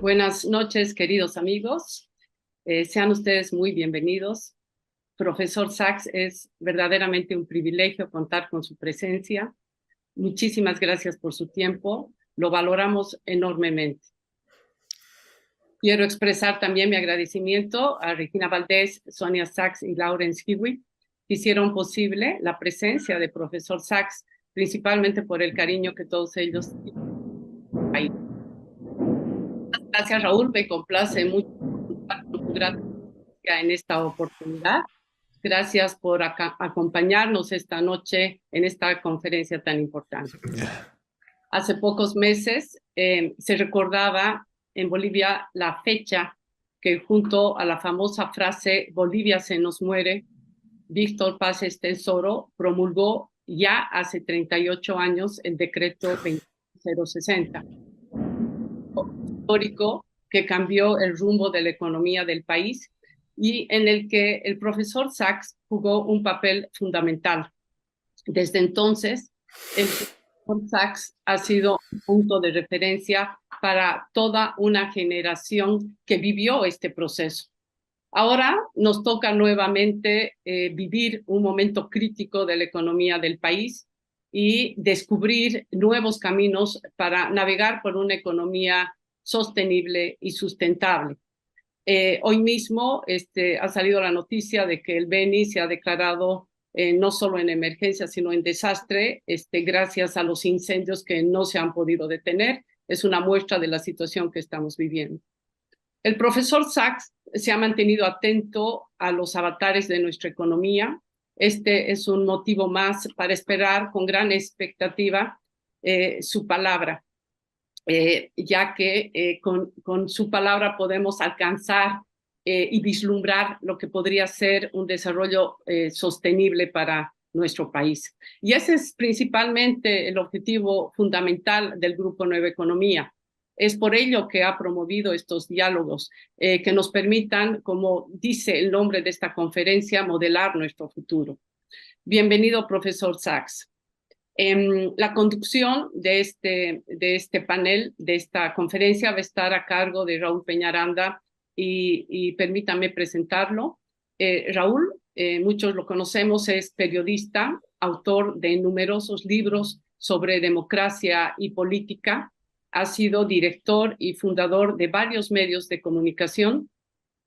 Buenas noches, queridos amigos. Sean ustedes muy bienvenidos. Profesor Sachs, es verdaderamente un privilegio contar con su presencia. Muchísimas gracias por su tiempo. Lo valoramos enormemente. Quiero expresar también mi agradecimiento a Regina Valdés, Sonia Sachs y Lawrence Hewitt, que hicieron posible la presencia de profesor Sachs, principalmente por el cariño que todos ellos tienen. Gracias, Raúl. Me complace mucho contar con tu grata en esta oportunidad. Gracias por acompañarnos esta noche en esta conferencia tan importante. Hace pocos meses se recordaba en Bolivia la fecha que, junto a la famosa frase "Bolivia se nos muere", Víctor Paz Estenssoro promulgó ya hace 38 años el decreto 20060, histórico que cambió el rumbo de la economía del país y en el que el profesor Sachs jugó un papel fundamental. Desde entonces, el profesor Sachs ha sido un punto de referencia para toda una generación que vivió este proceso. Ahora nos toca nuevamente vivir un momento crítico de la economía del país y descubrir nuevos caminos para navegar por una economía sostenible y sustentable. Hoy mismo ha salido la noticia de que el Beni se ha declarado no solo en emergencia, sino en desastre, gracias a los incendios que no se han podido detener. Es una muestra de la situación que estamos viviendo. El profesor Sachs se ha mantenido atento a los avatares de nuestra economía. Este es un motivo más para esperar con gran expectativa su palabra. Ya que con su palabra podemos alcanzar y vislumbrar lo que podría ser un desarrollo sostenible para nuestro país. Y ese es principalmente el objetivo fundamental del Grupo Nueva Economía. Es por ello que ha promovido estos diálogos que nos permitan, como dice el nombre de esta conferencia, modelar nuestro futuro. Bienvenido, profesor Sachs. La conducción de este panel, de esta conferencia, va a estar a cargo de Raúl Peñaranda y permítame presentarlo. Raúl, muchos lo conocemos, es periodista, autor de numerosos libros sobre democracia y política, ha sido director y fundador de varios medios de comunicación,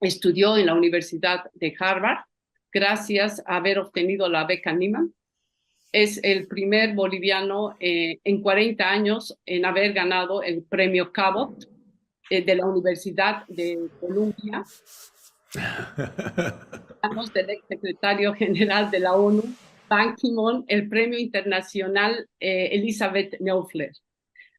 estudió en la Universidad de Harvard, gracias a haber obtenido la beca Nieman. Es el primer boliviano en 40 años en haber ganado el premio Cabot de la Universidad de Columbia. Del ex secretario general de la ONU, Ban Ki-moon, el premio internacional Elizabeth Neufler.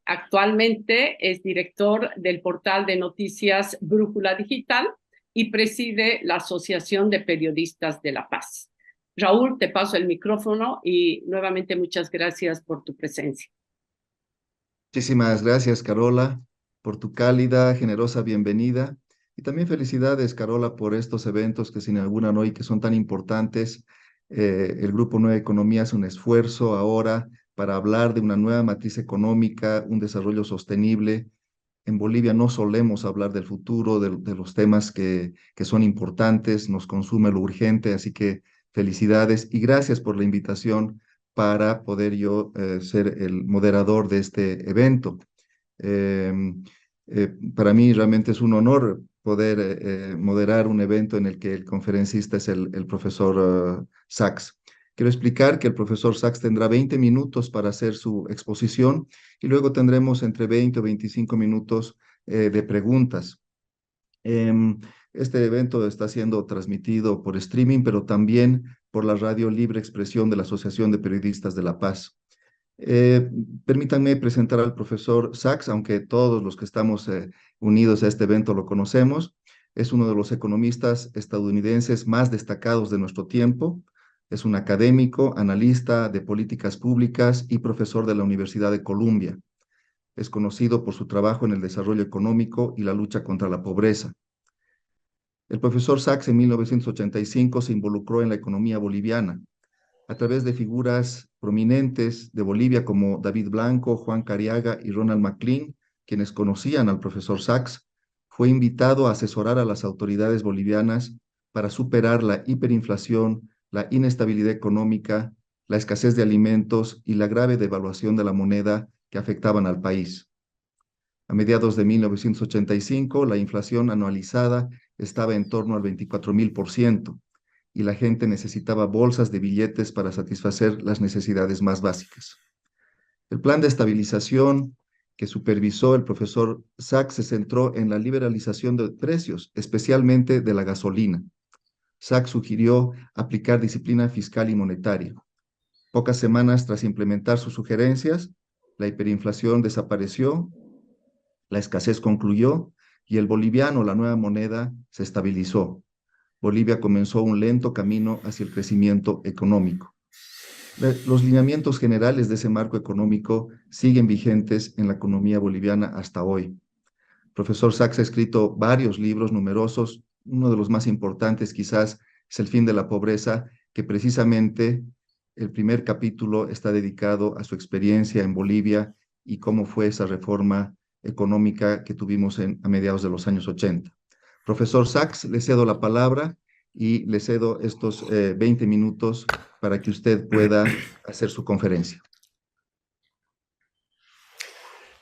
Actualmente es director del portal de noticias Brújula Digital y preside la Asociación de Periodistas de la Paz. Raúl, te paso el micrófono y nuevamente muchas gracias por tu presencia. Muchísimas gracias, Carola, por tu cálida, generosa bienvenida. Y también felicidades, Carola, por estos eventos que se inauguran hoy, que son tan importantes. El Grupo Nueva Economía hace un esfuerzo ahora para hablar de una nueva matriz económica, un desarrollo sostenible. En Bolivia no solemos hablar del futuro, de los temas que son importantes, nos consume lo urgente, así que felicidades y gracias por la invitación para poder yo ser el moderador de este evento. Para mí realmente es un honor poder moderar un evento en el que el conferencista es el profesor Sachs. Quiero explicar que el profesor Sachs tendrá 20 minutos para hacer su exposición y luego tendremos entre 20 o 25 minutos de preguntas. Este evento está siendo transmitido por streaming, pero también por la Radio Libre Expresión de la Asociación de Periodistas de La Paz. Permítanme presentar al profesor Sachs, aunque todos los que estamos unidos a este evento lo conocemos. Es uno de los economistas estadounidenses más destacados de nuestro tiempo. Es un académico, analista de políticas públicas y profesor de la Universidad de Columbia. Es conocido por su trabajo en el desarrollo económico y la lucha contra la pobreza. El profesor Sachs en 1985 se involucró en la economía boliviana a través de figuras prominentes de Bolivia como David Blanco, Juan Cariaga y Ronald McLean, quienes conocían al profesor Sachs. Fue invitado a asesorar a las autoridades bolivianas para superar la hiperinflación, la inestabilidad económica, la escasez de alimentos y la grave devaluación de la moneda que afectaban al país. A mediados de 1985, la inflación anualizada estaba en torno al 24.000% y la gente necesitaba bolsas de billetes para satisfacer las necesidades más básicas. El plan de estabilización que supervisó el profesor Sachs se centró en la liberalización de precios, especialmente de la gasolina. Sachs sugirió aplicar disciplina fiscal y monetaria. Pocas semanas tras implementar sus sugerencias, la hiperinflación desapareció, la escasez concluyó y el boliviano, la nueva moneda, se estabilizó. Bolivia comenzó un lento camino hacia el crecimiento económico. Los lineamientos generales de ese marco económico siguen vigentes en la economía boliviana hasta hoy. Profesor Sachs ha escrito varios libros numerosos. Uno de los más importantes quizás es El fin de la pobreza, que precisamente el primer capítulo está dedicado a su experiencia en Bolivia y cómo fue esa reforma económica que tuvimos a mediados de los años 80. Profesor Sachs, le cedo la palabra y le cedo estos 20 minutos para que usted pueda hacer su conferencia.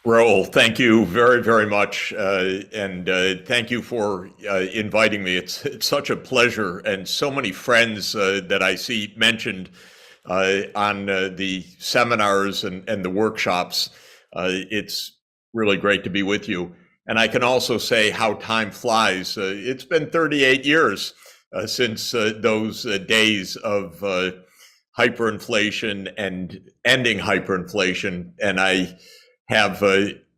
Raul, thank you very, very much, and thank you for inviting me. It's such a pleasure, and so many friends that I see mentioned on the seminars and the workshops. It's really great to be with you. And I can also say how time flies. It's been 38 years since those days of hyperinflation and ending hyperinflation, and I have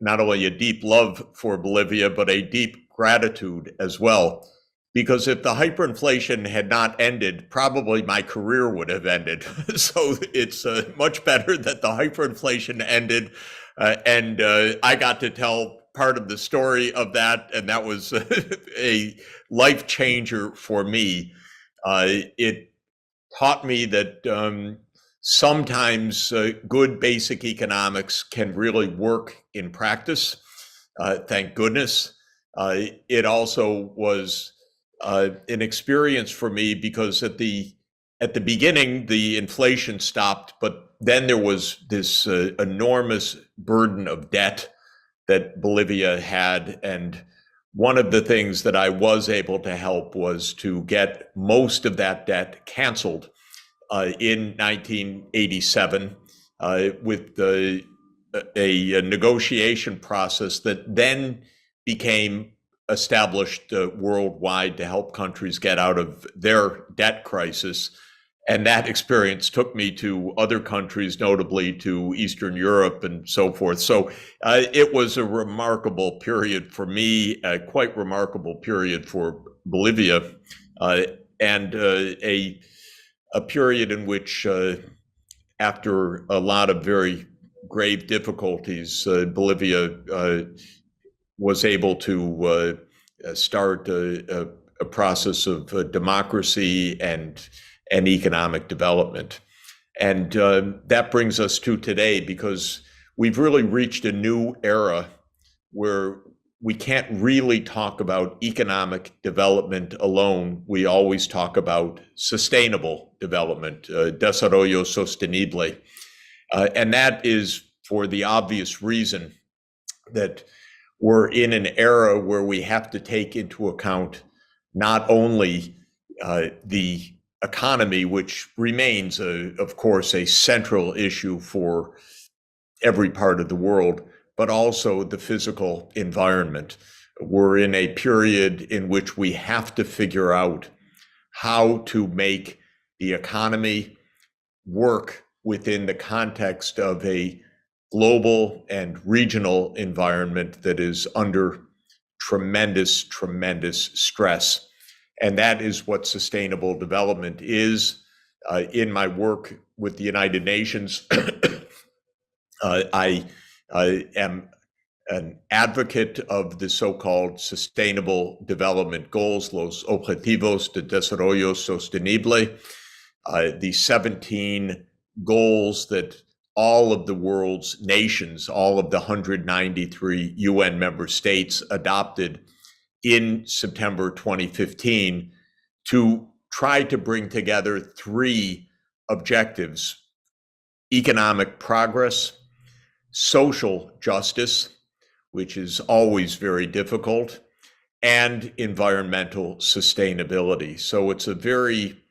not only a deep love for Bolivia, but a deep gratitude as well. Because if the hyperinflation had not ended, probably my career would have ended. So it's much better that the hyperinflation ended, and I got to tell part of the story of that, and that was a life changer for me. It taught me that sometimes good basic economics can really work in practice. Thank goodness. It also was an experience for me because at the beginning the inflation stopped, but then there was this enormous burden of debt that Bolivia had, and one of the things that I was able to help was to get most of that debt canceled in 1987 with a negotiation process that then became established worldwide to help countries get out of their debt crisis. And that experience took me to other countries, notably to Eastern Europe and so forth. So it was a remarkable period for me, a quite remarkable period for Bolivia, and a period in which, after a lot of very grave difficulties, Bolivia was able to start a process of democracy and economic development. And that brings us to today, because we've really reached a new era where we can't really talk about economic development alone. We always talk about sustainable development, desarrollo sostenible. And that is for the obvious reason that we're in an era where we have to take into account not only the economy, which remains, of course, a central issue for every part of the world, but also the physical environment. We're in a period in which we have to figure out how to make the economy work within the context of a global and regional environment that is under tremendous, tremendous stress. And that is what sustainable development is. In my work with the United Nations, I am an advocate of the so-called Sustainable Development Goals, los Objetivos de Desarrollo Sostenible, the 17 goals that all of the world's nations, all of the 193 UN member states adopted in September 2015 to try to bring together three objectives: economic progress, social justice, which is always very difficult, and environmental sustainability. So it's a very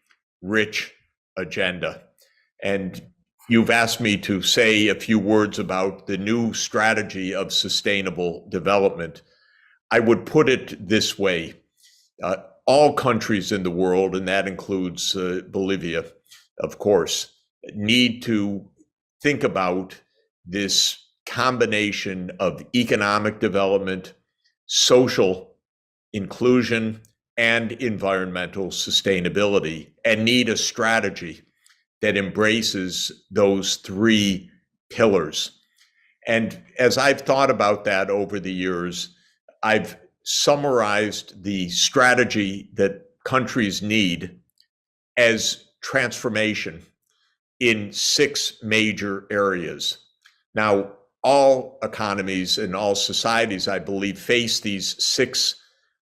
rich agenda. And you've asked me to say a few words about the new strategy of sustainable development. I would put it this way. All countries in the world, and that includes Bolivia, of course, need to think about this combination of economic development, social inclusion, and environmental sustainability, and need a strategy that embraces those three pillars. And as I've thought about that over the years, I've summarized the strategy that countries need as transformation in 6 major areas. Now, all economies and all societies, I believe, face these 6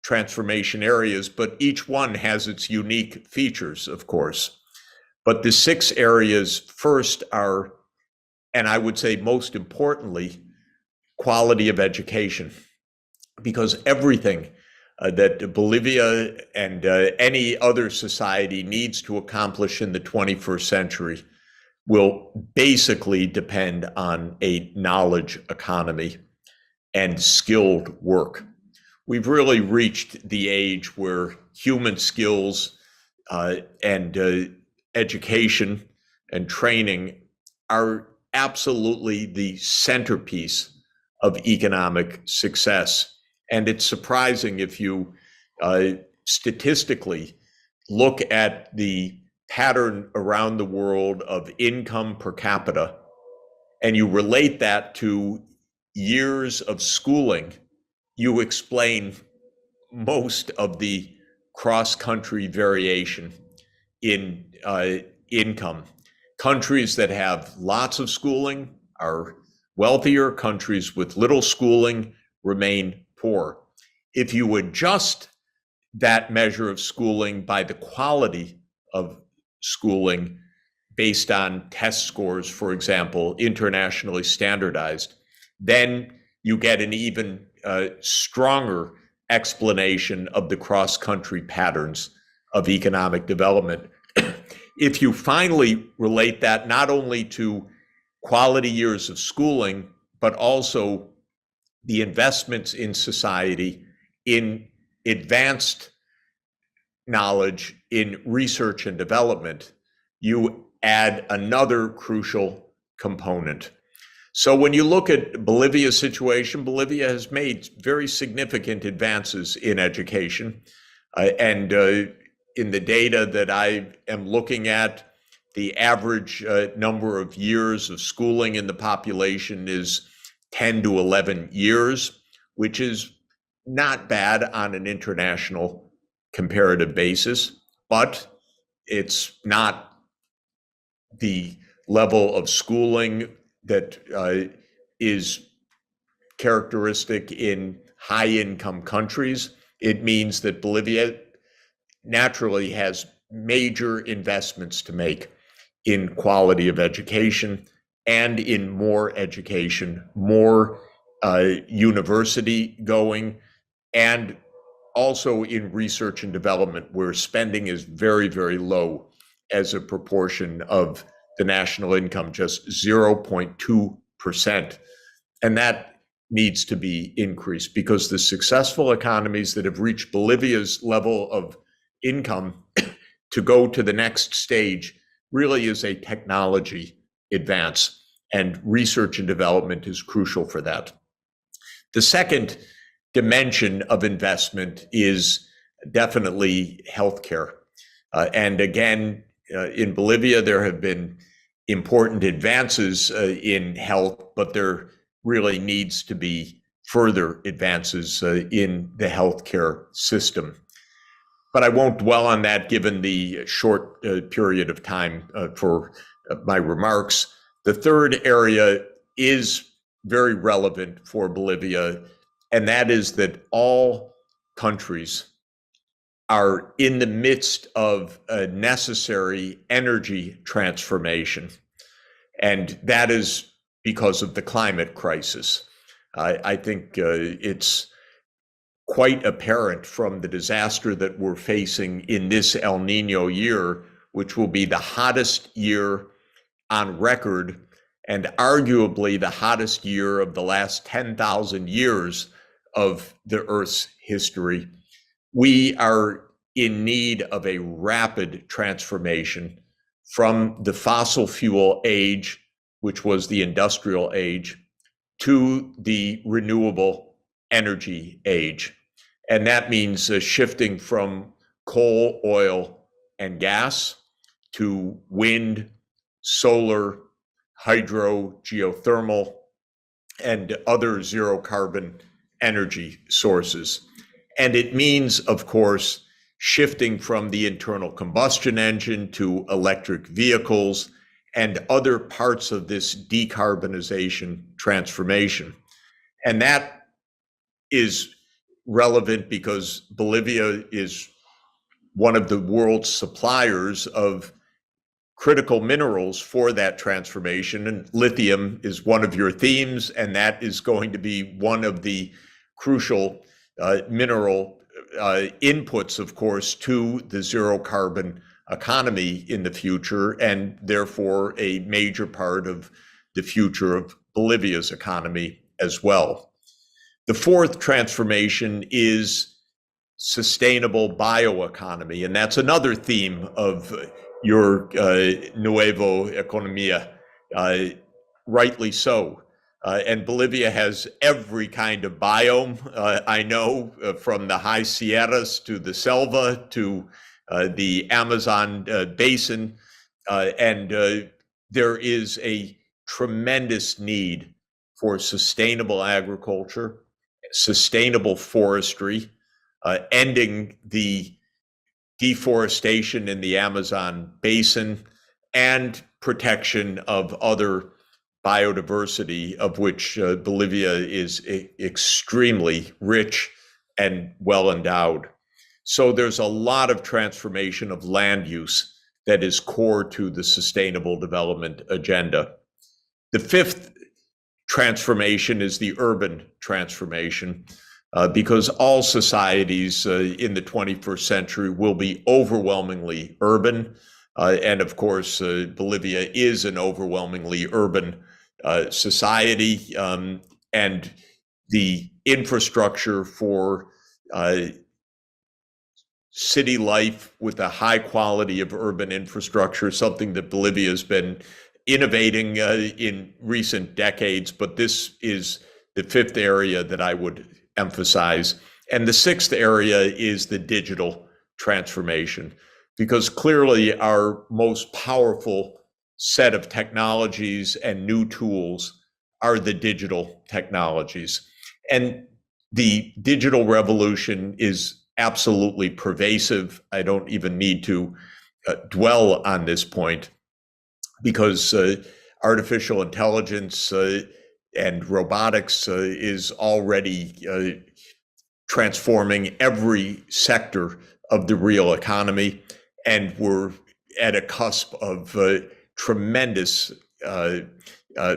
transformation areas, but each one has its unique features, of course. But the 6 areas first are, and I would say most importantly, quality of education. Because everything that Bolivia and any other society needs to accomplish in the 21st century will basically depend on a knowledge economy and skilled work. We've really reached the age where human skills and education and training are absolutely the centerpiece of economic success. And it's surprising if you statistically look at the pattern around the world of income per capita, and you relate that to years of schooling, you explain most of the cross-country variation in income. Countries that have lots of schooling are wealthier. Countries with little schooling remain poor. If you adjust that measure of schooling by the quality of schooling based on test scores, for example, internationally standardized, then you get an even stronger explanation of the cross-country patterns of economic development. If you finally relate that not only to quality years of schooling, but also the investments in society, in advanced knowledge, in research and development, you add another crucial component. So when you look at Bolivia's situation, Bolivia has made very significant advances in education. And in the data that I am looking at, the average number of years of schooling in the population is 10 to 11 years, which is not bad on an international comparative basis, but it's not the level of schooling that is characteristic in high-income countries. It means that Bolivia naturally has major investments to make in quality of education and in more education, more university going, and also in research and development, where spending is very, very low as a proportion of the national income, just 0.2%. And that needs to be increased because the successful economies that have reached Bolivia's level of income to go to the next stage really is a technology advance, and research and development is crucial for that. The second dimension of investment is definitely healthcare. And again, in Bolivia, there have been important advances in health, but there really needs to be further advances in the healthcare system. But I won't dwell on that given the short period of time for my remarks. The third area is very relevant for Bolivia, and that is that all countries are in the midst of a necessary energy transformation. And that is because of the climate crisis. I think it's quite apparent from the disaster that we're facing in this El Nino year, which will be the hottest year on record and arguably the hottest year of the last 10,000 years of the Earth's history. We are in need of a rapid transformation from the fossil fuel age, which was the industrial age, to the renewable energy age. And that means shifting from coal, oil, and gas to wind, solar, hydro, geothermal, and other zero carbon energy sources. And it means, of course, shifting from the internal combustion engine to electric vehicles and other parts of this decarbonization transformation. And that is relevant because Bolivia is one of the world's suppliers of critical minerals for that transformation. And lithium is one of your themes, and that is going to be one of the crucial mineral inputs, of course, to the zero carbon economy in the future, and therefore a major part of the future of Bolivia's economy as well. The fourth transformation is sustainable bioeconomy, and that's another theme of your Nuevo Economia, rightly so. And Bolivia has every kind of biome, I know, from the high Sierras to the Selva to the Amazon basin. And there is a tremendous need for sustainable agriculture, sustainable forestry, ending the deforestation in the Amazon basin, and protection of other biodiversity, of which Bolivia is extremely rich and well endowed. So there's a lot of transformation of land use that is core to the Sustainable Development Agenda. The fifth transformation is the urban transformation, because all societies in the 21st century will be overwhelmingly urban. And of course, Bolivia is an overwhelmingly urban society, and the infrastructure for city life with a high quality of urban infrastructure, something that Bolivia has been innovating in recent decades, but this is the fifth area that I would emphasize. And the sixth area is the digital transformation, because clearly our most powerful set of technologies and new tools are the digital technologies. And the digital revolution is absolutely pervasive. I don't even need to dwell on this point, because artificial intelligence and robotics is already transforming every sector of the real economy. And we're at a cusp of tremendous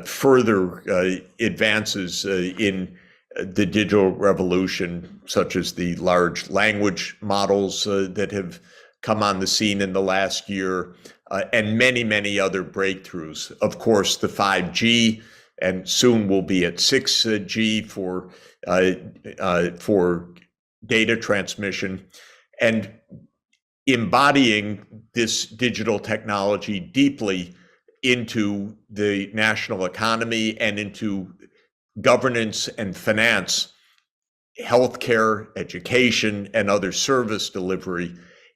further advances in the digital revolution, such as the large language models that have come on the scene in the last year, and many, many other breakthroughs. Of course, the 5G, and soon we'll be at 6G for data transmission, and embodying this digital technology deeply into the national economy and into governance and finance, healthcare, education, and other service delivery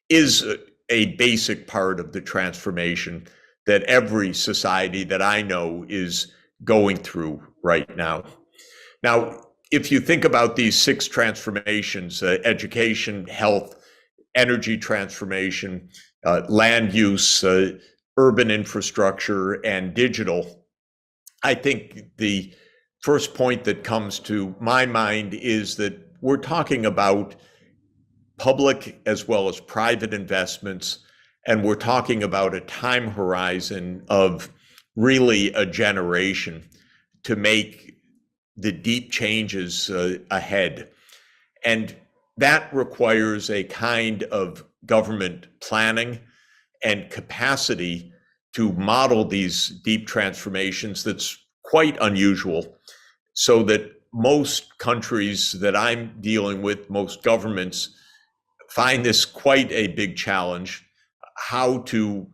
is a basic part of the transformation that every society that I know is going through right now. Now, if you think about these 6 transformations, education, health, energy transformation, land use, urban infrastructure, and digital, I think the first point that comes to my mind is that we're talking about public as well as private investments, and we're talking about a time horizon of really a generation to make the deep changes ahead. And that requires a kind of government planning and capacity to model these deep transformations that's quite unusual, so that most countries that I'm dealing with, most governments, find this quite a big challenge, how to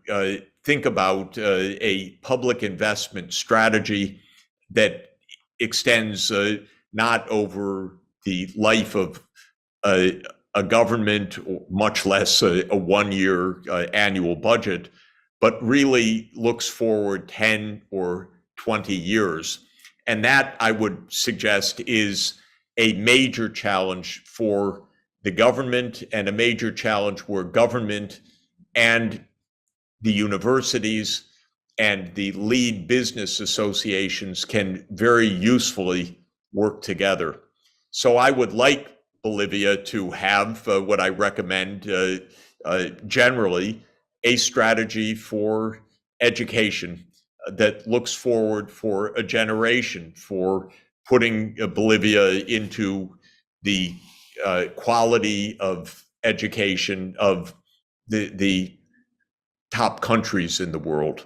think about a public investment strategy that extends not over the life of a government, or much less a 1-year annual budget, but really looks forward 10 or 20 years. And that, I would suggest, is a major challenge for the government, and a major challenge where government and the universities and the lead business associations can very usefully work together. So I would like Bolivia to have what I recommend generally, a strategy for education that looks forward for a generation, for putting Bolivia into the quality of education of the top countries in the world,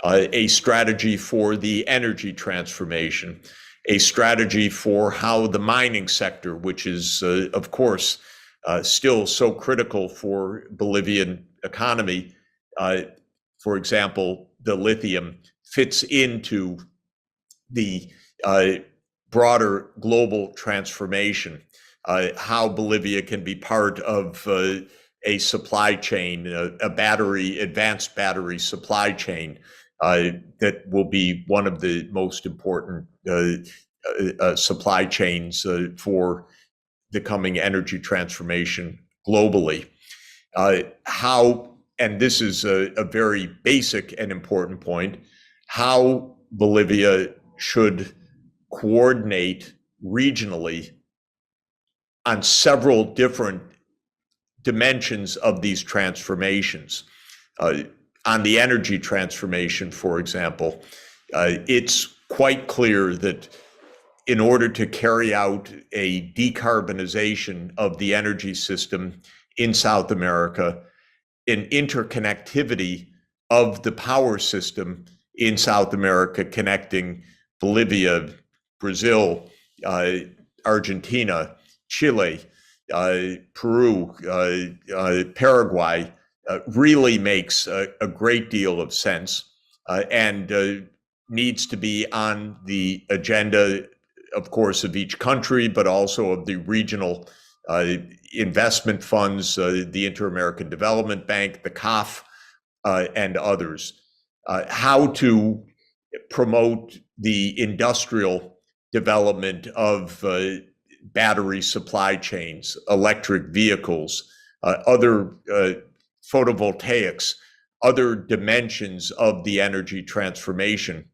a strategy for the energy transformation, a strategy for how the mining sector, which is, of course, still so critical for Bolivian economy, for example, the lithium, fits into the broader global transformation, how Bolivia can be part of a supply chain, advanced battery supply chain that will be one of the most important supply chains for the coming energy transformation globally. How, and this is a very basic and important point, how Bolivia should coordinate regionally on several different dimensions of these transformations. On the energy transformation, for example, it's quite clear that in order to carry out a decarbonization of the energy system in South America, an interconnectivity of the power system in South America, connecting Bolivia, Brazil, Argentina, Chile, Peru, Paraguay, really makes a great deal of sense, and needs to be on the agenda, of course, of each country, but also of the regional investment funds, the Inter-American Development Bank, the CAF, and others. How to promote the industrial development of battery supply chains, electric vehicles, other photovoltaics, other dimensions of the energy transformation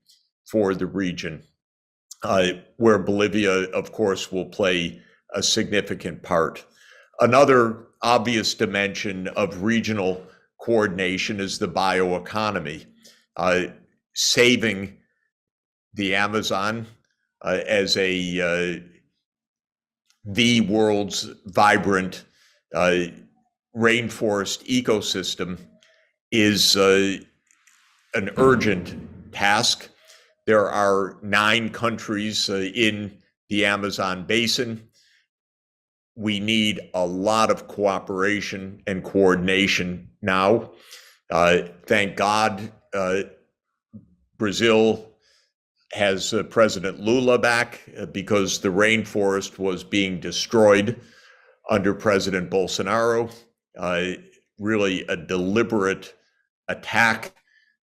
for the region, where Bolivia, of course, will play a significant part. Another obvious dimension of regional coordination is the bioeconomy, saving the Amazon as the world's vibrant rainforest ecosystem is an urgent task. There are 9 countries in the Amazon basin. We need a lot of cooperation and coordination now. Thank God, Brazil has President Lula back because the rainforest was being destroyed under President Bolsonaro. Really a deliberate attack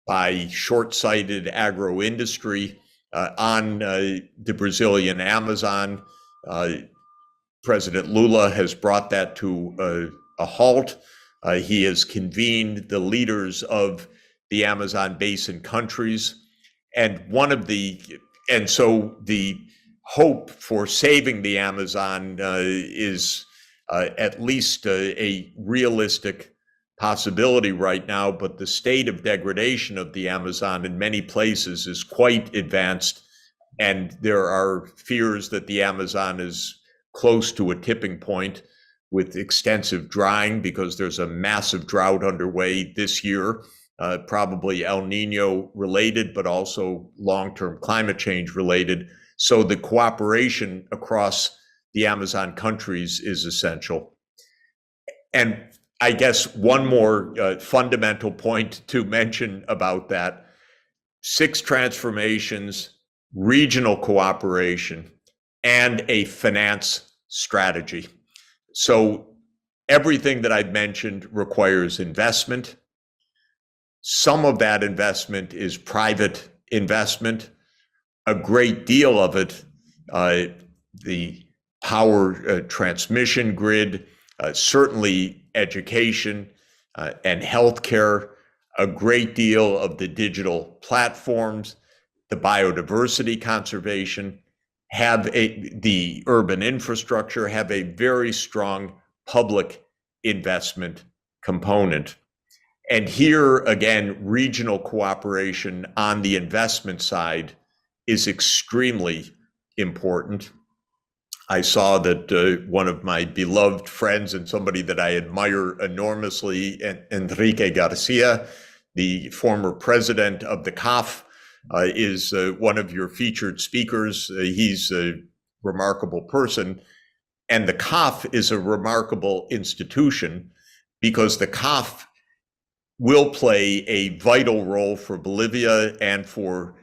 by short-sighted agro-industry on the Brazilian Amazon, President Lula has brought that to a halt. He has convened the leaders of the Amazon basin countries. And so the hope for saving the Amazon is at least a realistic possibility right now, but the state of degradation of the Amazon in many places is quite advanced, and there are fears that the Amazon is close to a tipping point with extensive drying because there's a massive drought underway this year, probably El Nino related, but also long-term climate change related. So the cooperation across the Amazon countries is essential. And I guess one more fundamental point to mention about that: 6 transformations, regional cooperation, and a finance strategy. So everything that I've mentioned requires investment. Some of that investment is private investment. A great deal of it, the power transmission grid, certainly education and healthcare, a great deal of the digital platforms, the biodiversity conservation, the urban infrastructure, have a very strong public investment component. And here again, regional cooperation on the investment side is extremely important. I saw that one of my beloved friends and somebody that I admire enormously, Enrique Garcia, the former president of the CAF, is one of your featured speakers. He's a remarkable person. And the CAF is a remarkable institution because the CAF will play a vital role for Bolivia and for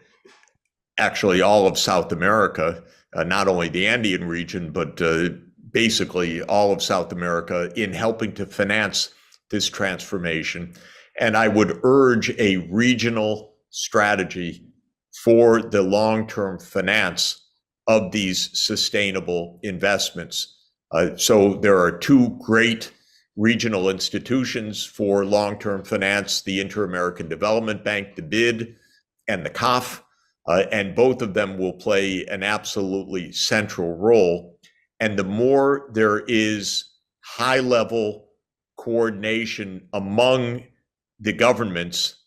actually all of South America, not only the Andean region, but basically all of South America, in helping to finance this transformation. And I would urge a regional strategy for the long-term finance of these sustainable investments. So there are 2 great regional institutions for long-term finance: the Inter-American Development Bank, the BID, and the CAF. And both of them will play an absolutely central role. And the more there is high-level coordination among the governments,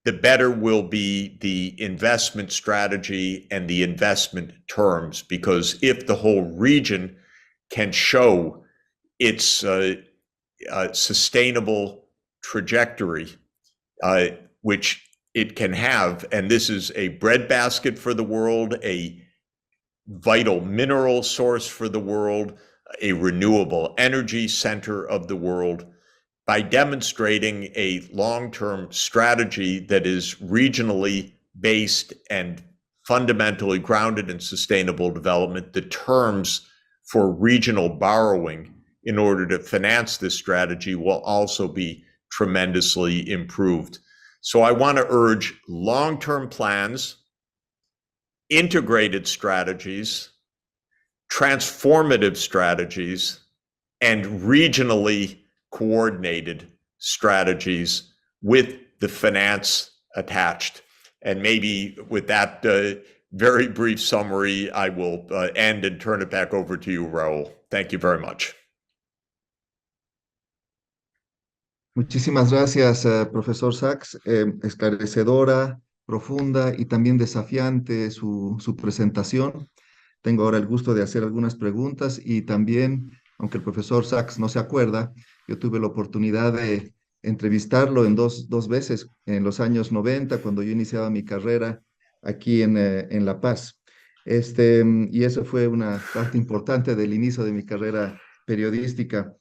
the better will be the investment strategy and the investment terms. Because if the whole region can show its sustainable trajectory, which it can have, and this is a breadbasket for the world, a vital mineral source for the world, a renewable energy center of the world, by demonstrating a long-term strategy that is regionally based and fundamentally grounded in sustainable development, the terms for regional borrowing in order to finance this strategy will also be tremendously improved. So I want to urge long-term plans, integrated strategies, transformative strategies, and regionally coordinated strategies with the finance attached. And maybe with that very brief summary, I will end and turn it back over to you, Raúl. Thank you very much. Muchísimas gracias, profesor Sachs. Esclarecedora, profunda y también desafiante su presentación. Tengo ahora el gusto de hacer algunas preguntas y también, aunque el profesor Sachs no se acuerda, yo tuve la oportunidad de entrevistarlo en dos veces en los años 90, cuando yo iniciaba mi carrera aquí en La Paz. Y eso fue una parte importante del inicio de mi carrera periodística.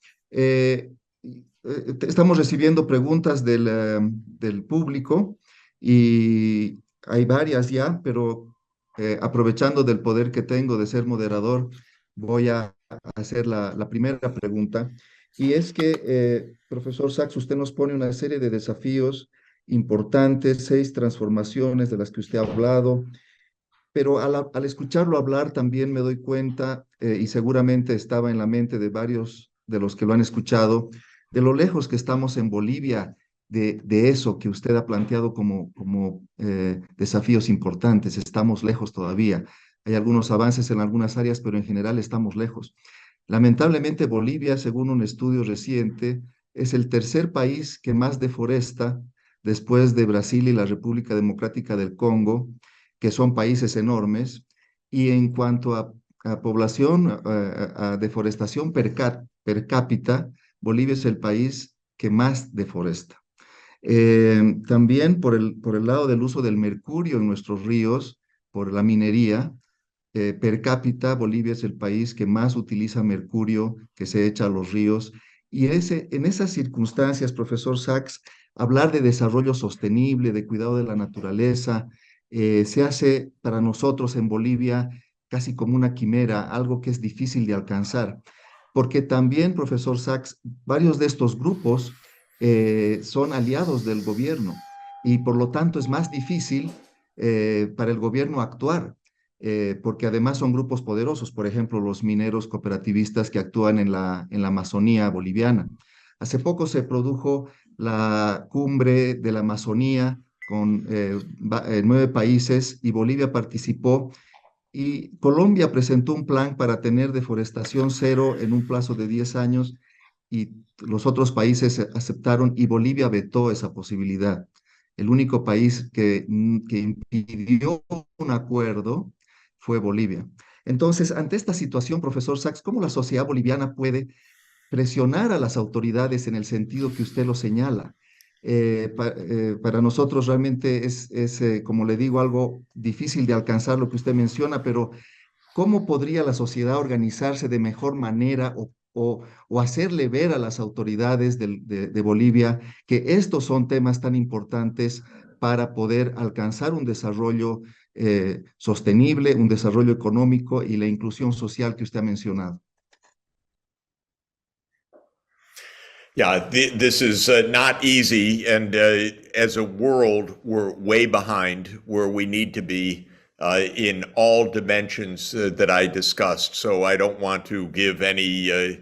Estamos recibiendo preguntas del público y hay varias ya, pero aprovechando del poder que tengo de ser moderador, voy a hacer la primera pregunta. Y es que, profesor Sachs, usted nos pone una serie de desafíos importantes, 6 transformaciones de las que usted ha hablado. pero al escucharlo hablar también me doy cuenta, y seguramente estaba en la mente de varios de los que lo han escuchado, de lo lejos que estamos en Bolivia de eso que usted ha planteado como desafíos importantes. Estamos lejos todavía. Hay algunos avances en algunas áreas, pero en general estamos lejos. Lamentablemente, Bolivia, según un estudio reciente, es el tercer país que más deforesta después de Brasil y la República Democrática del Congo, que son países enormes. Y en cuanto a población, a deforestación per cápita, Bolivia es el país que más deforesta. También por el lado del uso del mercurio en nuestros ríos, por la minería, per cápita, Bolivia es el país que más utiliza mercurio que se echa a los ríos. Y en esas circunstancias, profesor Sachs, hablar de desarrollo sostenible, de cuidado de la naturaleza, se hace para nosotros en Bolivia casi como una quimera, algo que es difícil de alcanzar. Porque también, profesor Sachs, varios de estos grupos son aliados del gobierno y por lo tanto es más difícil para el gobierno actuar porque además son grupos poderosos, por ejemplo, los mineros cooperativistas que actúan en la Amazonía boliviana. Hace poco se produjo la cumbre de la Amazonía con 9 países y Bolivia participó y Colombia presentó un plan para tener deforestación cero en un plazo de 10 años y los otros países aceptaron y Bolivia vetó esa posibilidad. El único país que impidió un acuerdo fue Bolivia. Entonces, ante esta situación, profesor Sachs, ¿cómo la sociedad boliviana puede presionar a las autoridades en el sentido que usted lo señala? Para nosotros realmente como le digo, algo difícil de alcanzar lo que usted menciona, pero ¿cómo podría la sociedad organizarse de mejor manera o hacerle ver a las autoridades de Bolivia que estos son temas tan importantes para poder alcanzar un desarrollo sostenible, un desarrollo económico y la inclusión social que usted ha mencionado? Yeah, this is not easy. And as a world, we're way behind where we need to be in all dimensions that I discussed. So I don't want to give any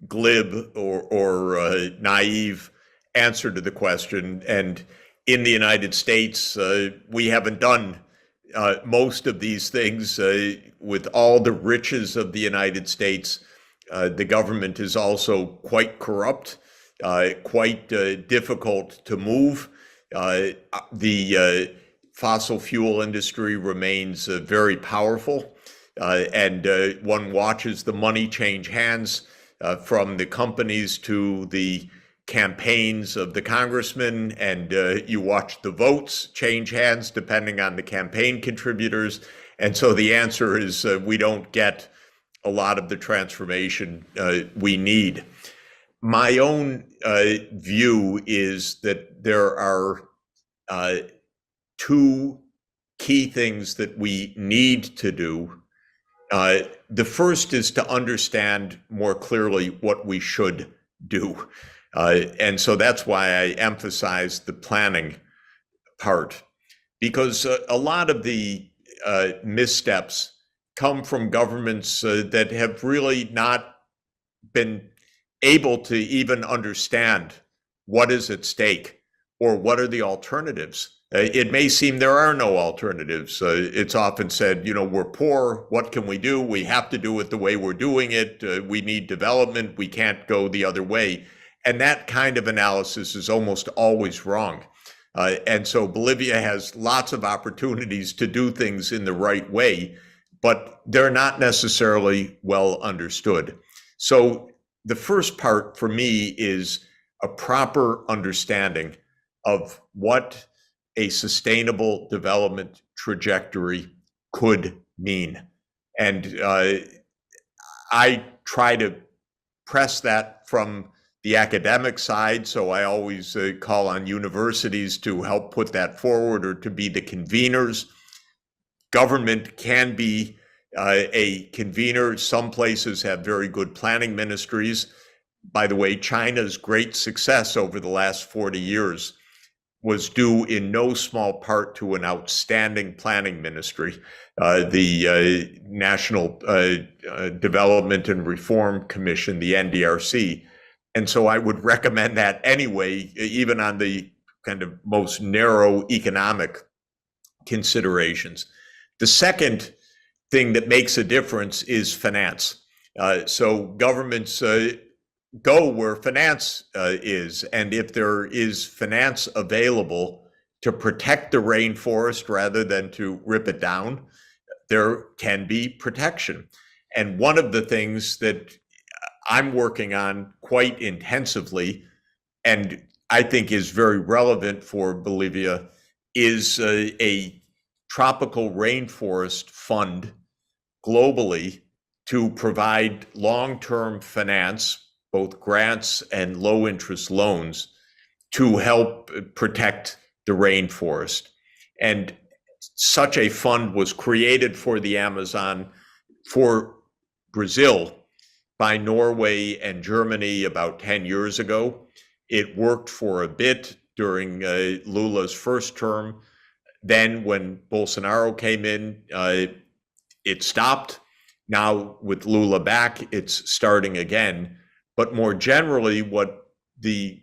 glib or naive answer to the question. And in the United States, we haven't done most of these things. With all the riches of the United States, the government is also quite corrupt. Quite difficult to move. The fossil fuel industry remains very powerful, and one watches the money change hands from the companies to the campaigns of the congressmen, and you watch the votes change hands depending on the campaign contributors. And so the answer is we don't get a lot of the transformation we need. My own view is that there are two key things that we need to do. The first is to understand more clearly what we should do. And so that's why I emphasize the planning part, because a lot of the missteps come from governments that have really not been able to even understand what is at stake or what are the alternatives. It may seem there are no alternatives. It's often said, we're poor. What can we do? We have to do it the way we're doing it. We need development. We can't go the other way. And that kind of analysis is almost always wrong. And so Bolivia has lots of opportunities to do things in the right way, but they're not necessarily well understood. So the first part for me is a proper understanding of what a sustainable development trajectory could mean. And I try to press that from the academic side, so I always call on universities to help put that forward or to be the conveners. Government can be a convener. Some places have very good planning ministries. By the way, China's great success over the last 40 years was due in no small part to an outstanding planning ministry, the National Development and Reform Commission, the NDRC. And so I would recommend that anyway, even on the kind of most narrow economic considerations. The second thing that makes a difference is finance. So governments go where finance is, and if there is finance available to protect the rainforest rather than to rip it down, there can be protection. And one of the things that I'm working on quite intensively, and I think is very relevant for Bolivia, is a tropical rainforest fund globally to provide long-term finance, both grants and low-interest loans, to help protect the rainforest. And such a fund was created for the Amazon, for Brazil, by Norway and Germany about 10 years ago. It worked for a bit during Lula's first term. Then when Bolsonaro came in, it stopped. Now with Lula back, it's starting again. But more generally, what the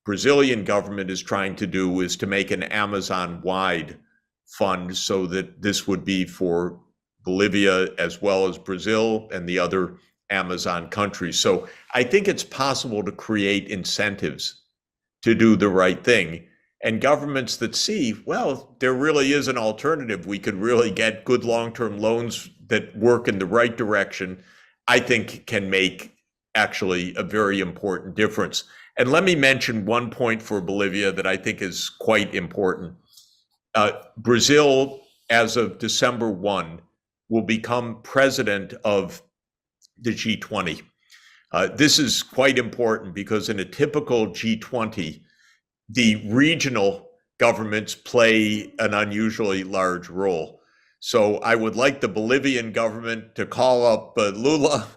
Brazilian government is trying to do is to make an Amazon-wide fund so that this would be for Bolivia as well as Brazil and the other Amazon countries. So I think it's possible to create incentives to do the right thing. And governments that see, well, there really is an alternative. We could really get good long-term loans that work in the right direction, I think can make actually a very important difference. And let me mention one point for Bolivia that I think is quite important. Brazil, as of December 1, will become president of the G20. This is quite important because in a typical G20, the regional governments play an unusually large role. So I would like the Bolivian government to call up Lula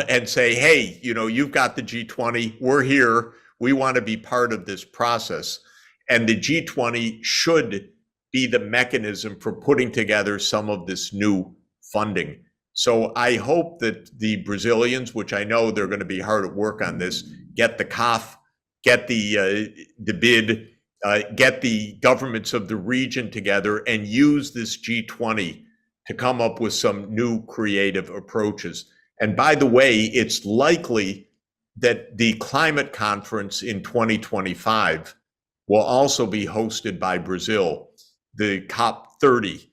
and say, hey, you know, you've got the G20, we're here, we want to be part of this process. And the G20 should be the mechanism for putting together some of this new funding. So I hope that the Brazilians, which I know they're going to be hard at work on this, get the CAF, get the bid, get the governments of the region together and use this G20 to come up with some new creative approaches. And by the way, it's likely that the climate conference in 2025 will also be hosted by Brazil, the COP30.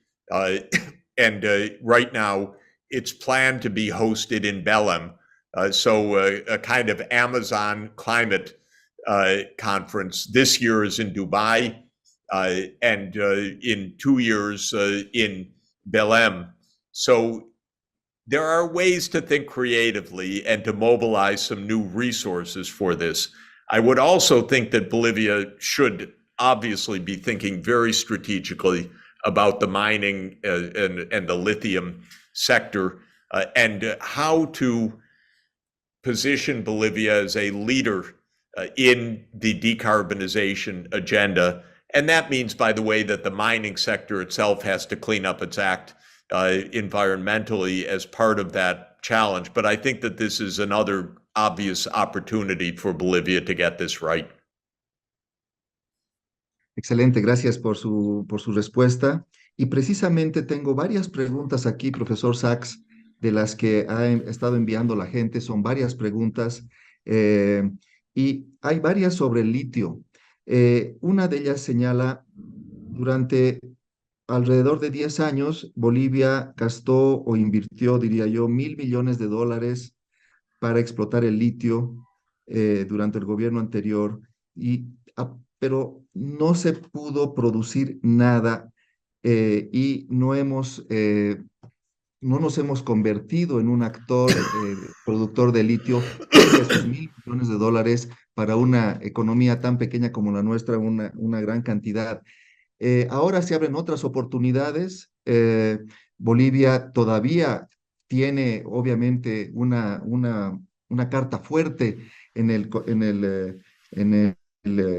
And right now, it's planned to be hosted in Belém. So a kind of Amazon climate conference. This year is in Dubai, and in 2 years in Belém. So there are ways to think creatively and to mobilize some new resources for this. I would also think that Bolivia should obviously be thinking very strategically about the mining and the lithium sector and how to position Bolivia as a leader in the decarbonization agenda. And that means, by the way, that the mining sector itself has to clean up its act environmentally as part of that challenge. But I think that this is another obvious opportunity for Bolivia to get this right. Excelente, gracias por su respuesta. Y precisamente tengo varias preguntas aquí, profesor Sachs, de las que ha estado enviando la gente. Son varias preguntas y hay varias sobre el litio. Una de ellas señala, durante alrededor de 10 años, Bolivia gastó o invirtió, diría yo, $1.000 millones para explotar el litio durante el gobierno anterior, pero no se pudo producir nada y no nos hemos convertido en un actor productor de litio, pese a esos $1.000 millones para una economía tan pequeña como la nuestra, una gran cantidad. Ahora se abren otras oportunidades. Bolivia todavía tiene, obviamente, una carta fuerte en el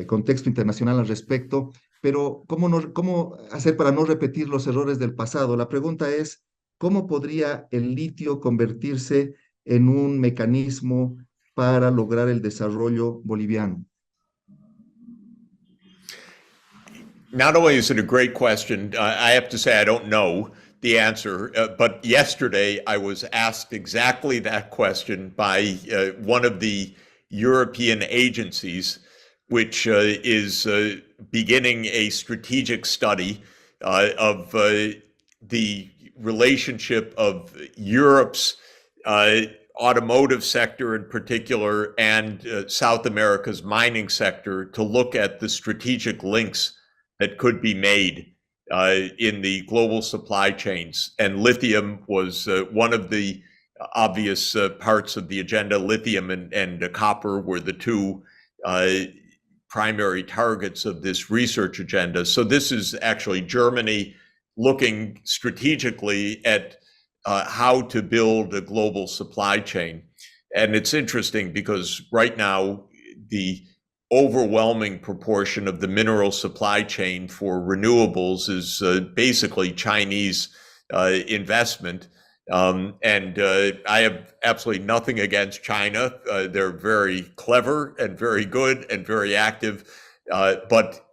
contexto internacional al respecto, pero ¿cómo hacer para no repetir los errores del pasado? La pregunta es, ¿cómo podría el litio convertirse en un mecanismo para lograr el desarrollo boliviano? Not only is it a great question, I have to say I don't know the answer, but yesterday I was asked exactly that question by one of the European agencies, which is beginning a strategic study of the relationship of Europe's automotive sector in particular and South America's mining sector to look at the strategic links that could be made in the global supply chains. And lithium was one of the obvious parts of the agenda. Lithium and copper were the two primary targets of this research agenda. So this is actually Germany looking strategically at how to build a global supply chain. And it's interesting because right now, the overwhelming proportion of the mineral supply chain for renewables is basically Chinese investment. And I have absolutely nothing against China. They're very clever and very good and very active. But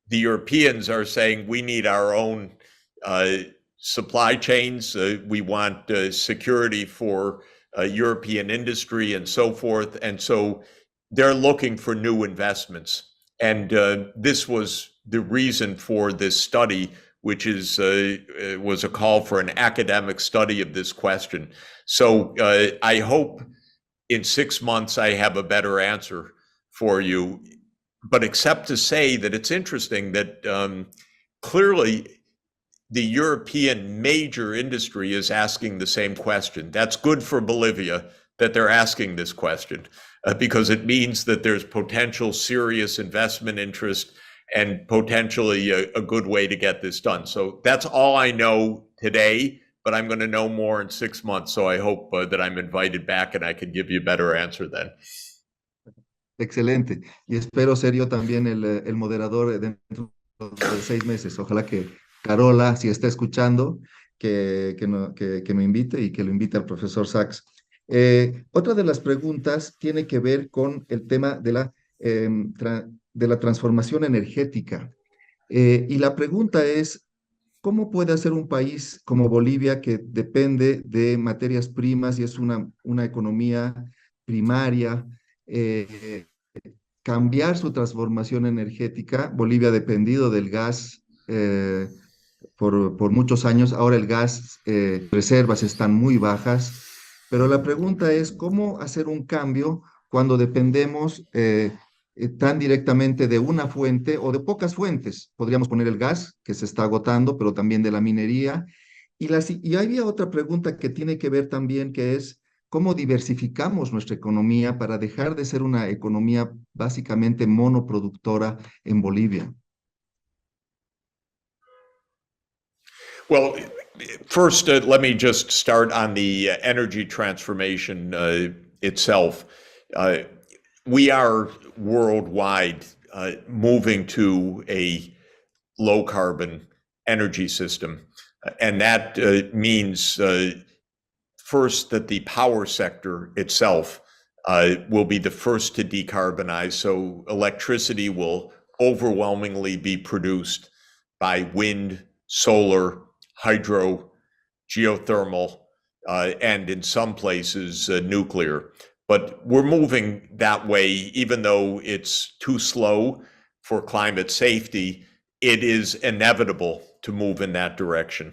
the Europeans are saying we need our own supply chains. We want security for European industry and so forth. And so they're looking for new investments. And this was the reason for this study, which is was a call for an academic study of this question. So I hope in 6 months I have a better answer for you. But except to say that it's interesting that clearly the European major industry is asking the same question. That's good for Bolivia that they're asking this question because it means that there's potential serious investment interest and potentially a good way to get this done. So that's all I know today, but I'm going to know more in 6 months. So I hope that I'm invited back and I can give you a better answer then. Excelente. Y espero ser yo también el moderador dentro de 6 meses. Ojalá que Carola, si está escuchando, que me invite y que lo invite al profesor Sachs. Otra de las preguntas tiene que ver con el tema de la transformación energética. Y la pregunta es, ¿cómo puede hacer un país como Bolivia, que depende de materias primas y es una economía primaria, cambiar su transformación energética? Bolivia ha dependido del gas por muchos años. Ahora el gas, reservas están muy bajas, pero la pregunta es cómo hacer un cambio cuando dependemos tan directamente de una fuente o de pocas fuentes. Podríamos poner el gas, que se está agotando, pero también de la minería. Y había otra pregunta que tiene que ver también, que es cómo diversificamos nuestra economía para dejar de ser una economía básicamente monoproductora en Bolivia. Well, first, let me just start on the energy transformation itself. We are worldwide moving to a low carbon energy system. And that means first that the power sector itself will be the first to decarbonize. So electricity will overwhelmingly be produced by wind, solar, hydro, geothermal, and in some places nuclear. But we're moving that way, even though it's too slow for climate safety, it is inevitable to move in that direction.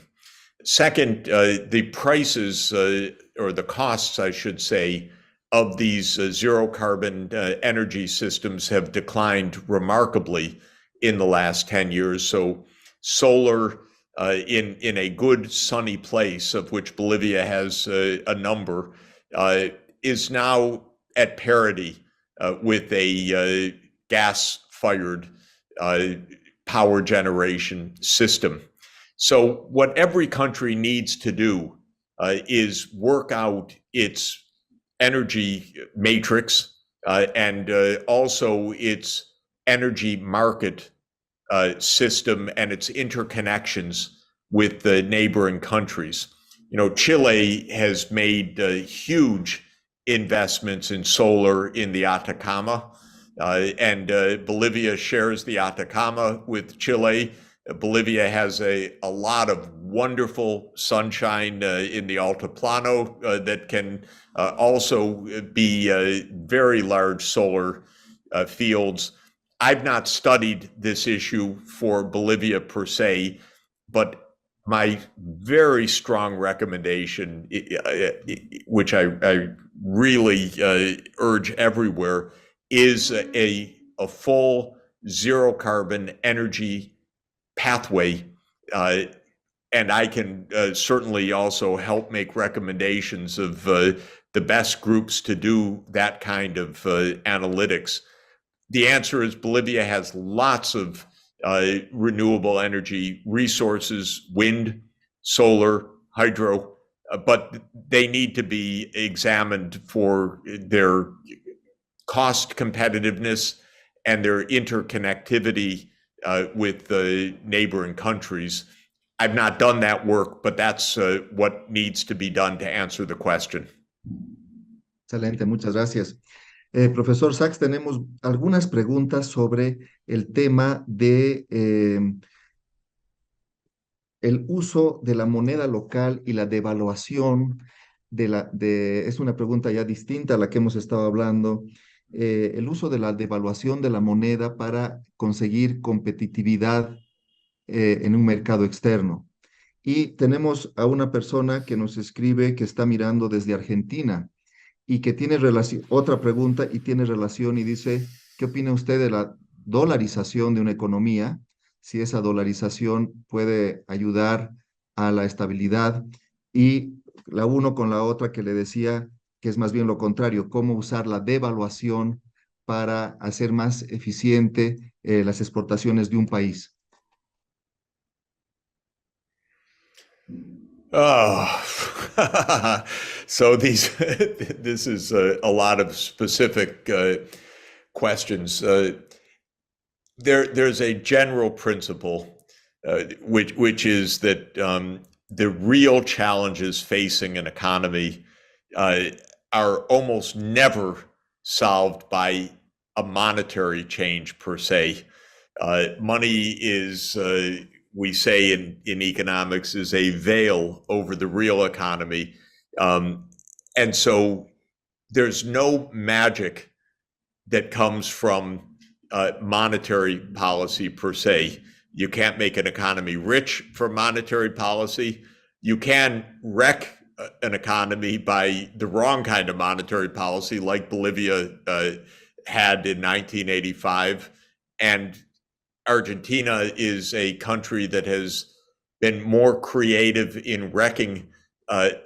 Second, the prices, or the costs, I should say, of these zero carbon energy systems have declined remarkably in the last 10 years. So solar in a good sunny place, of which Bolivia has a number, is now at parity with a gas-fired power generation system. So what every country needs to do is work out its energy matrix and also its energy market system and its interconnections with the neighboring countries. You know, Chile has made huge investments in solar in the Atacama, and Bolivia shares the Atacama with Chile. Bolivia has a lot of wonderful sunshine in the Altiplano that can also be very large solar fields. I've not studied this issue for Bolivia per se, but my very strong recommendation, which I really urge everywhere, is a full zero carbon energy pathway. And I can certainly also help make recommendations of the best groups to do that kind of analytics. The answer is Bolivia has lots of renewable energy resources, wind, solar, hydro, but they need to be examined for their cost competitiveness and their interconnectivity with the neighboring countries. I've not done that work, but that's what needs to be done to answer the question. Excelente, muchas gracias. Profesor Sachs, tenemos algunas preguntas sobre el tema de el uso de la moneda local y la devaluación es una pregunta ya distinta a la que hemos estado hablando, el uso de la devaluación de la moneda para conseguir competitividad en un mercado externo. Y tenemos a una persona que nos escribe que está mirando desde Argentina y que tiene otra pregunta y tiene relación y dice, ¿qué opina usted de la dolarización de una economía? Si esa dolarización puede ayudar a la estabilidad, y la uno con la otra que le decía que es más bien lo contrario, cómo usar la devaluación para hacer más eficiente las exportaciones de un país. Oh, so this is a lot of specific questions. There's a general principle, which is that the real challenges facing an economy are almost never solved by a monetary change per se. Money is we say in economics, is a veil over the real economy. And so there's no magic that comes from monetary policy per se. You can't make an economy rich from monetary policy. You can wreck an economy by the wrong kind of monetary policy, like Bolivia had in 1985. And Argentina is a country that has been more creative in wrecking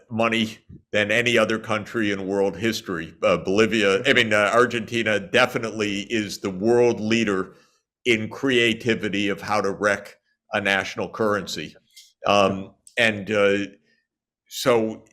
money than any other country in world history. Argentina definitely is the world leader in creativity of how to wreck a national currency. So,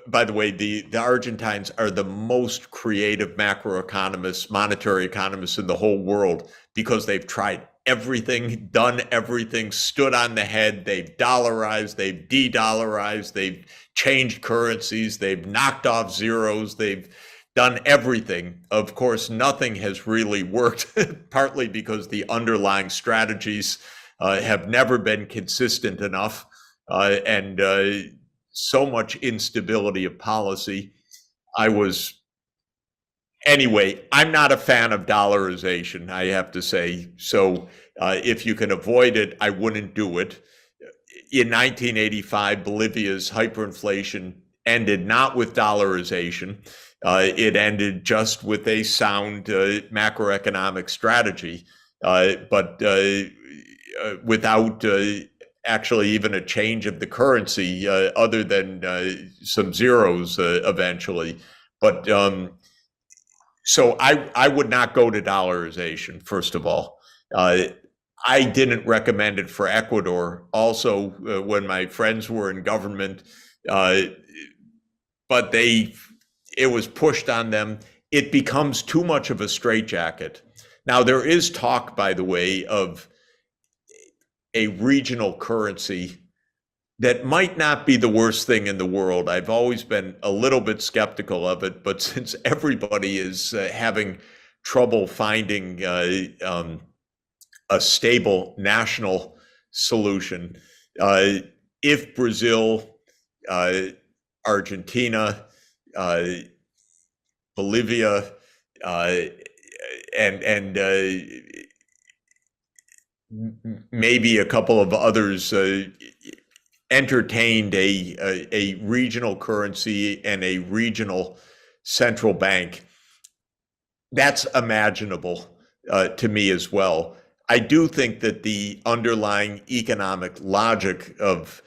by the way, the Argentines are the most creative macroeconomists, monetary economists in the whole world, because they've tried everything, done everything, stood on the head. They've dollarized, they've de-dollarized, they've changed currencies, they've knocked off zeros, they've done everything. Of course, nothing has really worked, partly because the underlying strategies have never been consistent enough, and so much instability of policy. Anyway, I'm not a fan of dollarization, I have to say. So if you can avoid it, I wouldn't do it. In 1985, Bolivia's hyperinflation ended not with dollarization. It ended just with a sound macroeconomic strategy, but without actually even a change of the currency, other than some zeros eventually. But so I would not go to dollarization, first of all. I didn't recommend it for Ecuador, also when my friends were in government, but it was pushed on them. It becomes too much of a straitjacket. Now, there is talk, by the way, of a regional currency that might not be the worst thing in the world. I've always been a little bit skeptical of it, but since everybody is having trouble finding a stable national solution, if Brazil, Argentina, Bolivia, and maybe a couple of others entertained a regional currency and a regional central bank, that's imaginable to me as well. I do think that the underlying economic logic of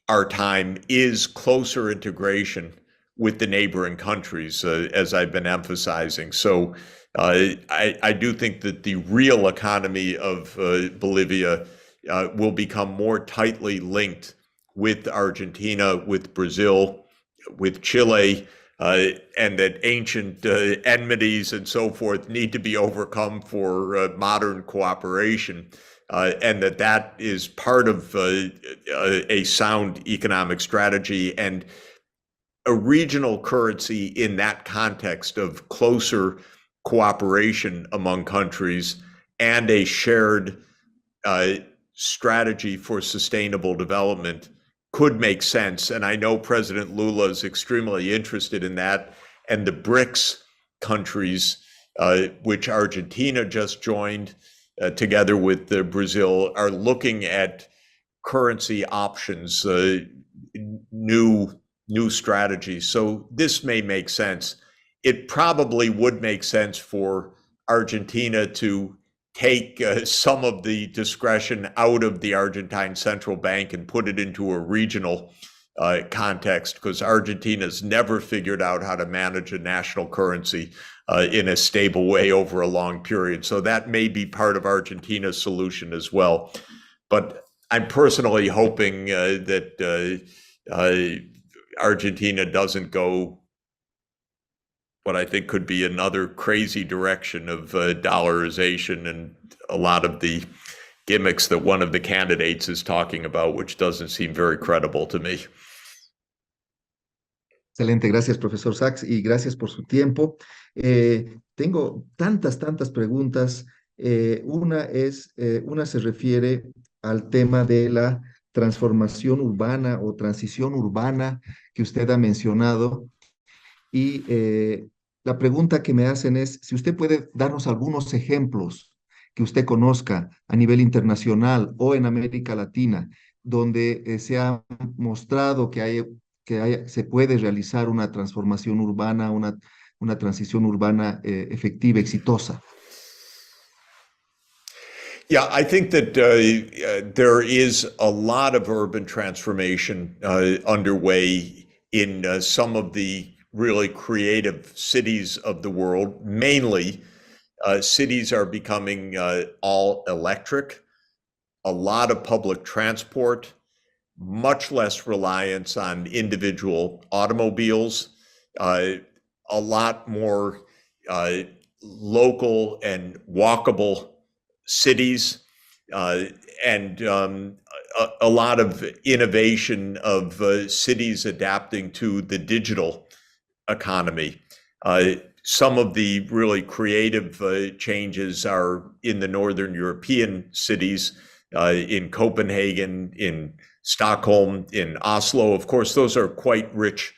our time is closer integration with the neighboring countries, as I've been emphasizing. So I do think that the real economy of Bolivia will become more tightly linked with Argentina, with Brazil, with Chile, and that ancient enmities and so forth need to be overcome for modern cooperation, and that is part of a sound economic strategy. And a regional currency in that context of closer cooperation among countries and a shared strategy for sustainable development could make sense. And I know President Lula is extremely interested in that. And the BRICS countries, which Argentina just joined together with Brazil, are looking at currency options, new strategies. So this may make sense. It probably would make sense for Argentina to take some of the discretion out of the Argentine central bank and put it into a regional context, because Argentina's never figured out how to manage a national currency in a stable way over a long period. So that may be part of Argentina's solution as well. But I'm personally hoping that Argentina doesn't go what I think could be another crazy direction of dollarization and a lot of the gimmicks that one of the candidates is talking about, which doesn't seem very credible to me. Excelente, gracias, profesor Sachs, y gracias por su tiempo. Tengo tantas preguntas. Una se refiere al tema de la transformación urbana o transición urbana que usted ha mencionado. Y la pregunta que me hacen es si usted puede darnos algunos ejemplos que usted conozca a nivel internacional o en América Latina, donde se ha mostrado que se puede realizar una transformación urbana, una transición urbana efectiva, exitosa. Yeah, I think that there is a lot of urban transformation underway in some of the really creative cities of the world. Mainly, cities are becoming all electric, a lot of public transport, much less reliance on individual automobiles, a lot more local and walkable cities, and a lot of innovation of cities adapting to the digital economy. Some of the really creative changes are in the Northern European cities, in Copenhagen, in Stockholm, in Oslo. Of course, those are quite rich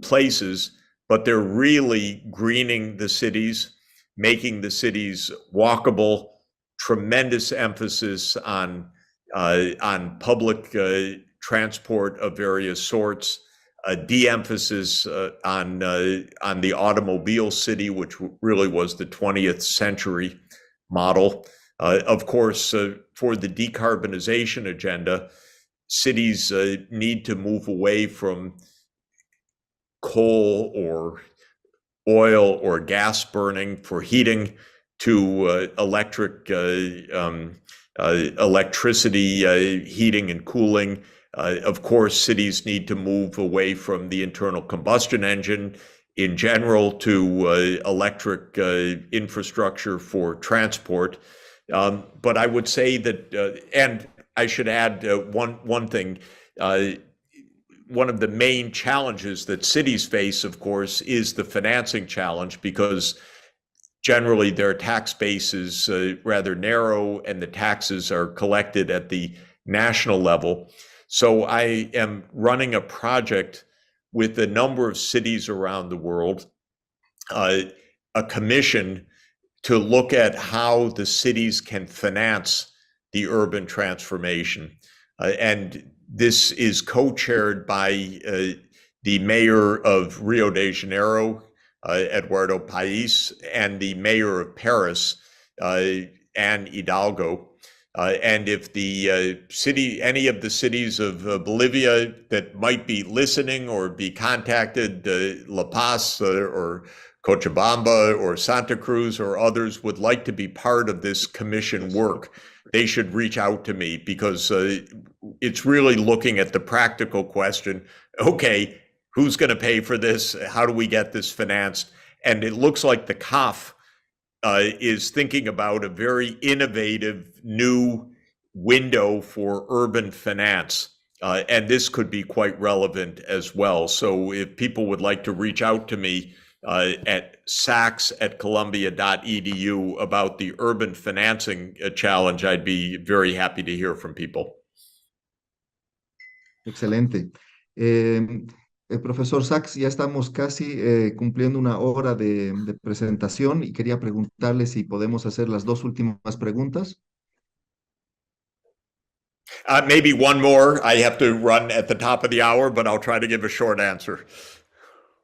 places, but they're really greening the cities, making the cities walkable, tremendous emphasis on public transport of various sorts, a de-emphasis on the automobile city, which really was the 20th century model. Of course, for the decarbonization agenda, cities need to move away from coal or oil or gas burning for heating to electricity heating and cooling. Of course, cities need to move away from the internal combustion engine in general to electric infrastructure for transport. But I would say that, and I should add one thing. One of the main challenges that cities face, of course, is the financing challenge, because generally their tax base is rather narrow and the taxes are collected at the national level. So I am running a project with a number of cities around the world, a commission to look at how the cities can finance the urban transformation. And this is co-chaired by the mayor of Rio de Janeiro, Eduardo País, and the mayor of Paris, Anne Hidalgo. And if the any of the cities of Bolivia that might be listening or be contacted, La Paz or Cochabamba or Santa Cruz or others would like to be part of this commission work, they should reach out to me, because it's really looking at the practical question. Okay, who's going to pay for this? How do we get this financed? And it looks like the CAF is thinking about a very innovative new window for urban finance. And this could be quite relevant as well. So if people would like to reach out to me at sachs@columbia.edu about the urban financing challenge, I'd be very happy to hear from people. Excelente. Profesor Sachs, ya estamos casi cumpliendo una hora de presentación y quería preguntarle si podemos hacer las dos últimas preguntas. Maybe one more. I have to run at the top of the hour, but I'll try to give a short answer.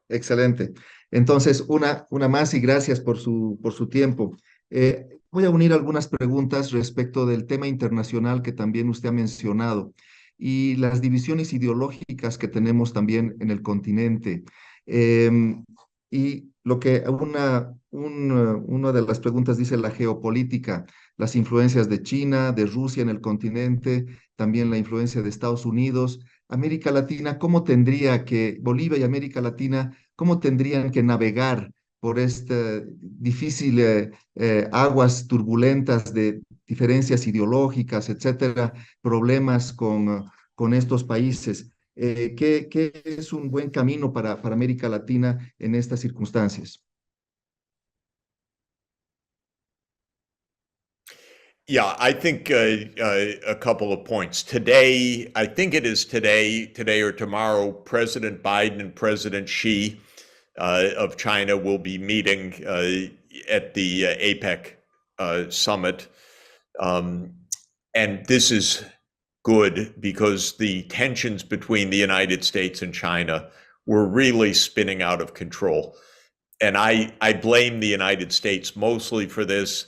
Excelente. Entonces, una más y gracias por su tiempo. Voy a unir algunas preguntas respecto del tema internacional que también usted ha mencionado y las divisiones ideológicas que tenemos también en el continente. Y lo que una de las preguntas dice la geopolítica, las influencias de China, de Rusia en el continente, también la influencia de Estados Unidos, América Latina, Bolivia y América Latina, cómo tendrían que navegar por este difícil aguas turbulentas de diferencias ideológicas, etcétera, problemas con estos países. ¿Qué es un buen camino para América Latina en estas circunstancias? Yeah, I think a couple of points. Today, I think it is today or tomorrow, President Biden and President Xi of China will be meeting at the APEC summit. And this is good because the tensions between the United States and China were really spinning out of control. And I blame the United States mostly for this.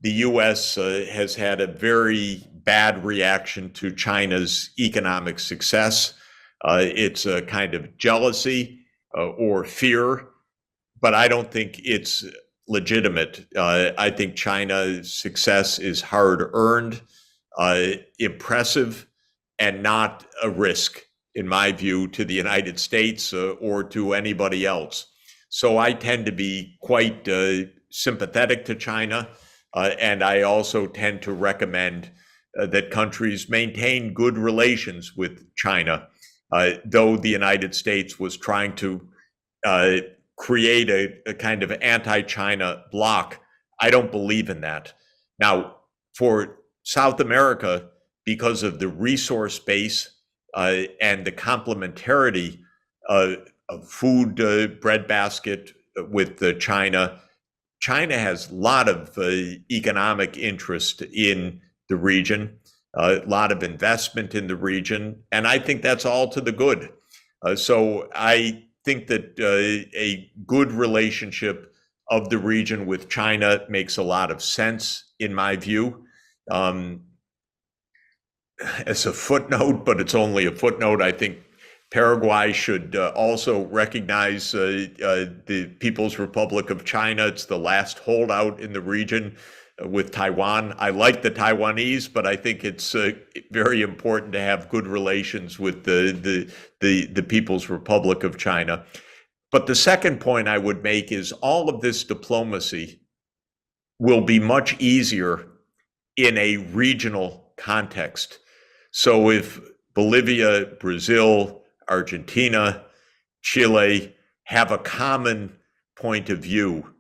The US has had a very bad reaction to China's economic success. It's a kind of jealousy or fear, but I don't think it's legitimate. I think China's success is hard earned, impressive, and not a risk, in my view, to the United States or to anybody else. So I tend to be quite sympathetic to China. And I also tend to recommend that countries maintain good relations with China, though the United States was trying to create a kind of anti-China bloc. I don't believe in that. Now, for South America, because of the resource base and the complementarity of food breadbasket with China, China has a lot of economic interest in the region, a lot of investment in the region, and I think that's all to the good. So I think that a good relationship of the region with China makes a lot of sense, in my view. As a footnote, but it's only a footnote, I think Paraguay should also recognize the People's Republic of China. It's the last holdout in the region with Taiwan. I like the Taiwanese, but I think it's very important to have good relations with the People's Republic of China. But the second point I would make is all of this diplomacy will be much easier in a regional context. So if Bolivia, Brazil, Argentina, Chile have a common point of view,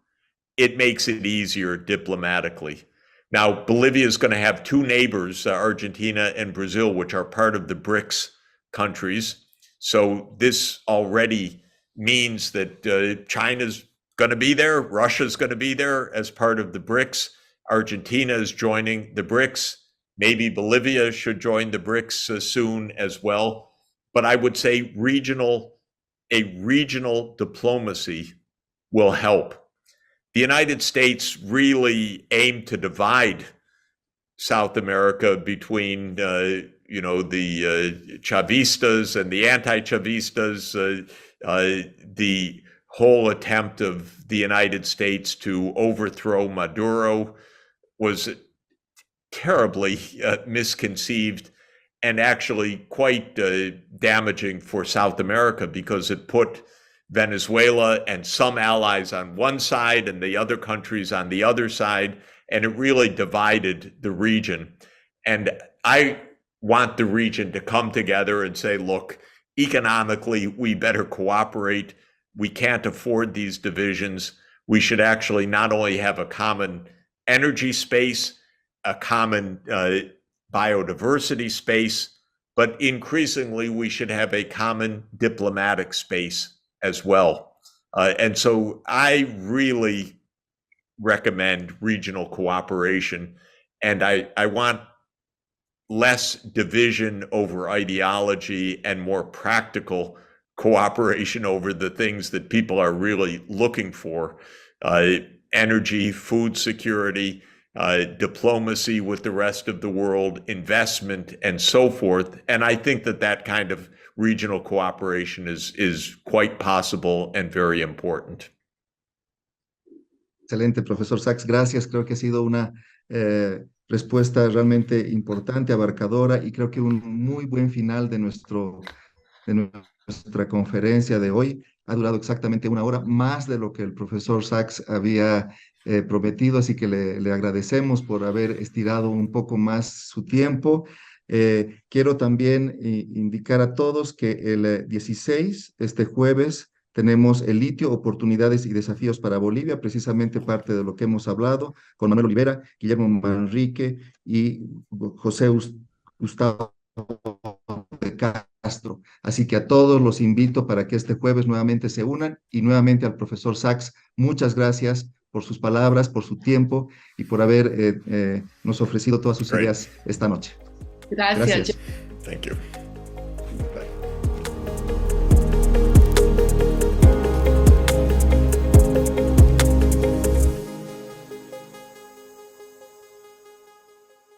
it makes it easier diplomatically. Now, Bolivia is going to have two neighbors, Argentina and Brazil, which are part of the BRICS countries. So this already means that China's going to be there, Russia's going to be there as part of the BRICS. Argentina is joining the BRICS. Maybe Bolivia should join the BRICS soon as well. But I would say a regional diplomacy will help. The United States really aimed to divide South America between, the Chavistas and the anti-Chavistas. The whole attempt of the United States to overthrow Maduro was terribly misconceived and actually quite damaging for South America, because it put Venezuela and some allies on one side and the other countries on the other side, and it really divided the region. And I want the region to come together and say, look, economically, we better cooperate. We can't afford these divisions. We should actually not only have a common energy space, a common biodiversity space, but increasingly we should have a common diplomatic space as well. And so I really recommend regional cooperation, and I want less division over ideology and more practical cooperation over the things that people are really looking for: energy, food security, diplomacy with the rest of the world, investment, and so forth. And I think that kind of regional cooperation is quite possible and very important. Excelente, profesor Sachs, gracias. Creo que ha sido una respuesta realmente importante, abarcadora, y creo que un muy buen final de nuestra conferencia de hoy. Ha durado exactamente 1 hora, más de lo que el profesor Sachs había prometido, así que le agradecemos por haber estirado un poco más su tiempo. Quiero también indicar a todos que el 16, este jueves, tenemos el litio, oportunidades y desafíos para Bolivia, precisamente parte de lo que hemos hablado con Manuel Olivera, Guillermo Manrique y José Gustavo de Castro. Así que a todos los invito para que este jueves nuevamente se unan, y nuevamente al profesor Sachs, muchas gracias por sus palabras, por su tiempo y por haber nos ofrecido todas sus ideas esta noche. Gracias. Thank you.